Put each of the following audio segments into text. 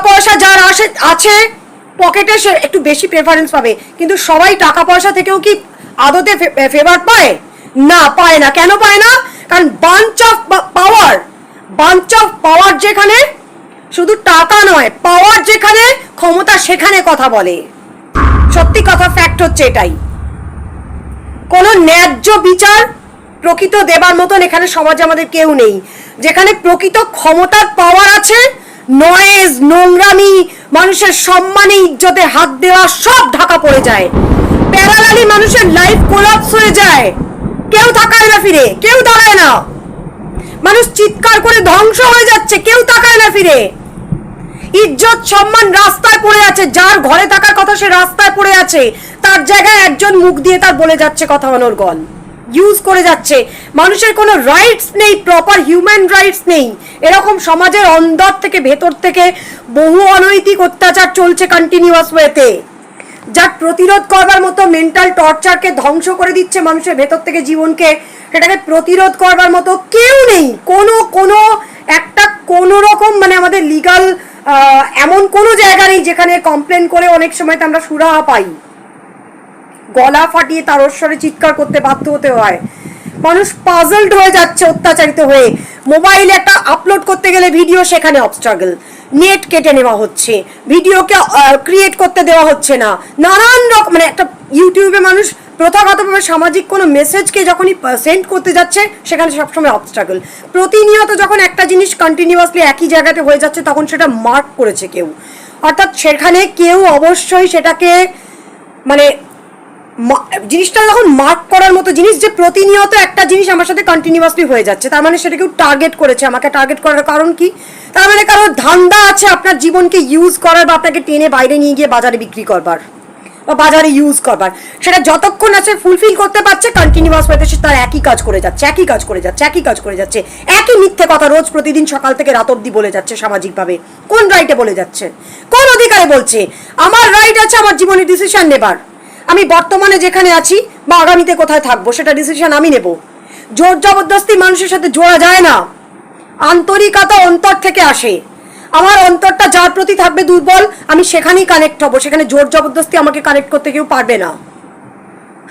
পয়সা যার আছে পকেটে সে একটু বেশি প্রেফারেন্স পাবে, কিন্তু সবাই টাকা পয়সা থেকেও কি আদতে ফেভার পায়? না, পায় না। কেন পায় না? কারণ বাঞ্চ অফ পাওয়ার যেখানে, শুধু টাকা নয়, পাওয়ার যেখানে, ক্ষমতা সেখানে কথা বলে। সত্যি কথা, ফ্যাক্ট হচ্ছে এটাই। কোনো ন্যায্য বিচার প্রকৃত দেবার মতন এখানে সমাজে আমাদের কেউ নেই। যেখানে প্রকৃত ক্ষমতার পাওয়ার আছে, নয়েজ, নোংরামি, মানুষের সম্মানে, ইজ্জতে হাত দেওয়া সব ঢাকা পড়ে যায়। প্যারালালি মানুষের লাইফ কোলাপস হয়ে যায়, কেউ তাকায় না ফিরে, কেউ দাঁড়ায় না। মানুষ চিৎকার করে ধ্বংস হয়ে যাচ্ছে, কেউ তাকায় না ফিরে। ইজ্জত সম্মান রাস্তায় পড়ে আছে, যার ঘরে থাকার কথা সে রাস্তায় পড়ে আছে, তার জায়গায় একজন মুখ দিয়ে তার বলে যাচ্ছে কথা অনর্গল, ইউজ করে যাচ্ছে। মানুষের কোনো রাইটস নেই, প্রপার হিউম্যান রাইটস নেই। এরকম সমাজের অন্দর থেকে, ভেতর থেকে বহু অনৈতিক অত্যাচার চলছে কন্টিনিউয়াস ওয়েতে, যার প্রতিরোধ করবার মতো মেন্টাল টর্চারকে ধ্বংস করে দিচ্ছে মানুষের ভেতর থেকে জীবনকে, সেটাকে প্রতিরোধ করবার মতো কেউ নেই। কোনো রকম মানে আমাদের লিগাল এমন কোনো জায়গা নেই যেখানে কমপ্লেন করে অনেক সময় তো আমরা সুরাহা পাই। গলা ফাটিয়ে তারস্বরে চিৎকার করতে বাধ্য হতে হয়। মানুষ পাজলড হয়ে যাচ্ছে অত্যাচারিত হয়ে। মোবাইলে একটা আপলোড করতে গেলে ভিডিও, সেখানে অবস্ট্রাগল, নেট কেটে নেওয়া হচ্ছে, ভিডিওকে ক্রিয়েট করতে দেওয়া হচ্ছে না, নানান রকম। মানে একটা ইউটিউবে মানুষ প্রথাগতভাবে সামাজিক কোনো মেসেজকে যখনই সেন্ড করতে যাচ্ছে, সেখানে সবসময় অবস্ট্রাগল। প্রতিনিয়ত যখন একটা জিনিস কন্টিনিউয়াসলি একই জায়গাতে হয়ে যাচ্ছে, তখন সেটা মার্ক করেছে কেউ, অর্থাৎ সেখানে কেউ অবশ্যই সেটাকে মানে জিনিসটা যখন মার্ক করার মতো জিনিস, যে প্রতিনিয়ত একটা জিনিস আমার সাথে কন্টিনিউয়াসলি হয়ে যাচ্ছে, তার মানে সেটা কেউ টার্গেট করেছে। আমাকে টার্গেট করার কারণ কি? তার মানে কারোর ধান্দা আছে আপনার জীবনকে ইউজ করার, বা আপনাকে টেনে বাইরে নিয়ে গিয়ে বাজারে বিক্রি করবার বা বাজারে ইউজ করবার। সেটা যতক্ষণ আছে ফুলফিল করতে পারছে, কন্টিনিউয়াস হয়ে সে তার একই কাজ করে যাচ্ছে, একই মিথ্যে কথা রোজ প্রতিদিন সকাল থেকে রাত অব্দি বলে যাচ্ছে সামাজিকভাবে। কোন রাইটে বলে যাচ্ছে? কোন অধিকারে বলছে? আমার রাইট আছে আমার জীবনে ডিসিশন নেবার। আমি বর্তমানে যেখানে আছি বা আগামীতে কোথায় থাকবো, সেটা ডিসিশন আমি নেব। জোর জবরদস্তি মানুষের সাথে জোড়া যায় না। আন্তরিকতা অন্তর থেকে আসে। আমার অন্তরটা যার প্রতি থাকবে দুর্বল, আমি সেখানেই কানেক্ট হব। সেখানে জোর জবরদস্তি আমাকে কানেক্ট করতে কেউ পারবে না।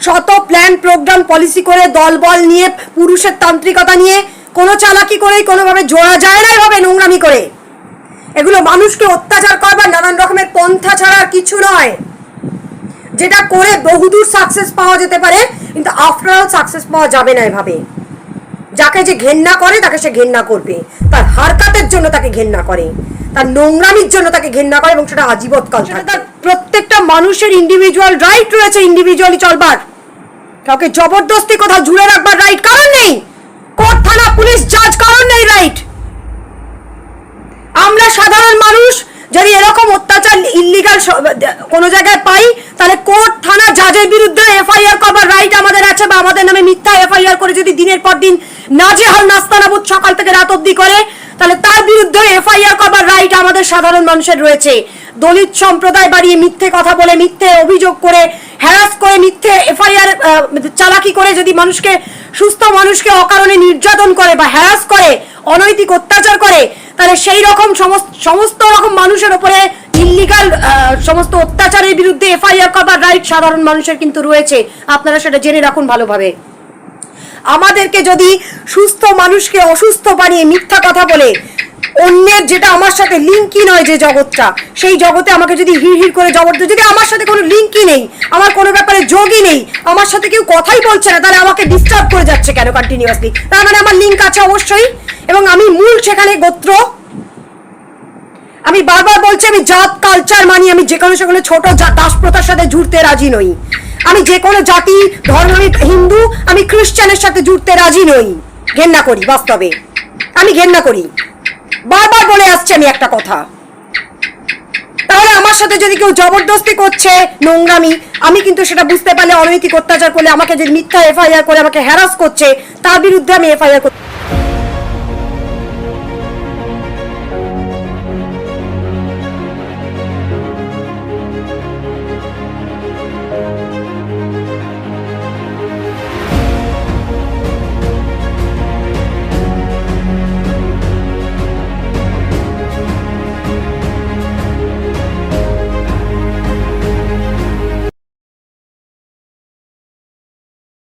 শত প্ল্যান প্রোগ্রাম পলিসি করে, দলবল নিয়ে, পুরুষের তান্ত্রিকতা নিয়ে, কোনো চালাকি করেই কোনোভাবে জোড়া যায় না। এভাবে নোংরামি করে এগুলো মানুষকে অত্যাচার করবার নানান রকমের পন্থা ছাড়া আর কিছু নয়, যেটা করে বহুদূর সাকসেস পাওয়া যেতে পারে, কিন্তু আফটার অল সাকসেস পাওয়া যাবে না এভাবে। যাকে যে ঘেন্না করে তাকে সে ঘেন্না করবে, তার হারকাতের জন্য তাকে ঘেন্না করে, তার নোংরামির জন্য তাকে ঘেন্না করে, এবং সেটা আজীবৎকাল থাকে। তার প্রত্যেকটা মানুষের ইন্ডিভিজুয়াল রাইট রয়েছে ইন্ডিভিজুয়ালি চলবার। কাউকে জবরদস্তি কোথাও জুড়ে রাখবার রাইট কারণ নেই। কোর্ট, থানা, পুলিশ, জাজ কারণ নেই রাইট। আমরা সাধারণ মানুষ যদি এরকম অত্যাচার ইল্লিগাল কোনো জায়গায় পাই, তাহলে কোর্ট, থানা, জাজের বিরুদ্ধে এফআইআর করবার রাইট আমাদের আছে, বা আমাদের নামে মিথ্যা এফআইআর করে যদি দিনের পর দিন নাজেহাল নাস্তানাবুদ সকাল থেকে রাত অবধি করে, তাহলে তার বিরুদ্ধে এফআইআর করবার রাইট আমাদের সাধারণ মানুষের রয়েছে। দলিত সম্প্রদায় বাড়িয়ে মিথ্যে কথা বলে, মিথ্যে অভিযোগ করে, হ্যারাস করে, মিথ্যে এফআইআর চালাকি করে যদি মানুষকে, সুস্থ মানুষকে অকারণে নির্যাতন করে বা হ্যারাস করে, অনৈতিক অত্যাচার করে, তাহলে সেই রকম সমস্ত রকম মানুষের উপরে ইল্লিগাল সমস্ত অত্যাচারের বিরুদ্ধে এফআইআর করবার রাইট সাধারণ মানুষের কিন্তু রয়েছে। আপনারা সেটা জেনে রাখুন ভালোভাবে। আমাদেরকে যদি সুস্থ মানুষকে অসুস্থ বানিয়ে মিথ্যা কথা বলে, অন্যের যেটা আমার সাথে লিঙ্কই নয় যে জগৎটা, সেই জগতে আমাকে যদি হিড় করে জবরদস্তি, যদি আমার সাথে কোনো লিঙ্কই নেই, আমার কোনো ব্যাপারে যোগই নেই, আমার সাথে কেউ কথাই বলছে না, তাহলে আমাকে ডিস্টার্ব করে যাচ্ছে কেন কন্টিনিউয়াসলি? তার মানে আমার লিঙ্ক আছে অবশ্যই, এবং আমি মূল সেখানে গোত্র। আমি বারবার বলছি, আমি জাত কালচার মানি। আমি যে কোনো সেখানে ছোট দাসপ্রথার সাথে জুড়তে রাজি নই। আমি যে কোনো জাতি ধর্ম, আমি হিন্দু, আমি খ্রিস্টানের সাথে জুড়তে রাজি নই। ঘেন্না করি, বাস্তবে আমি ঘেন্না করি। বারবার বলে আসছি আমি একটা কথা। তাহলে আমার সাথে যদি কেউ জবরদস্তি করছে, নোংরামি, আমি কিন্তু সেটা বুঝতে পারলে, অনৈতিক অত্যাচার করলে, আমাকে যদি মিথ্যা এফআইআর করে আমাকে হ্যারাস করছে, তার বিরুদ্ধে আমি এফআইআর করতে